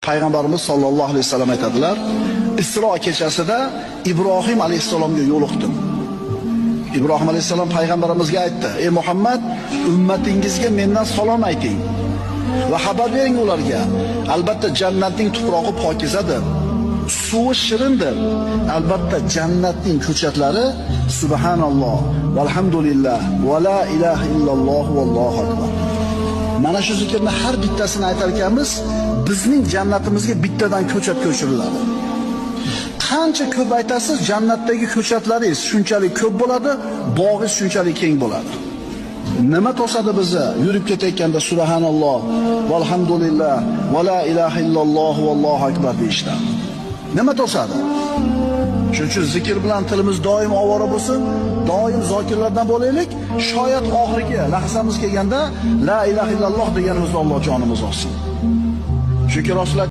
Payg'ambarimiz sollallohu alayhi vasallam aytadilar, Isro kechasida Ibrohim alayhisalomga yo'liqdim. Ibrohim alayhisalom payg'ambarimizga aytdi: "Ey Muhammad, ummatingizga mendan salom ayting va xabar bering ularga. Albatta jannatning tuprog'i pokizadir, suvi shirindir. Albatta jannatning ko'chatlari subhanalloh, valhamdulillah, va la ilaha illalloh, vallohu akbar." Mana shu zikrni har bittasini aytar ekanmiz, bizning jannatimizga bittadan ko'chat ko'chiriladi. Qancha ko'p aytasiz, jannatdagi ko'chatlaringiz shunchalik ko'p bo'ladi, bog'ingiz shunchalik keng bo'ladi. Nima to'sadi bizni yurib ketayotganda subhanalloh, valhamdulillah, va la ilaha illalloh, vallohu akbar deyishdan? Nima to'sadi? Shuning uchun zikr bilan tilimiz doim ovora bo'lsin, doim zokirlardan bo'laylik. Shoyat oxirgi lahzamiz kelganda la ilaha illalloh deganimizda Alloh jonimiz olsin. Chunki Rasululloh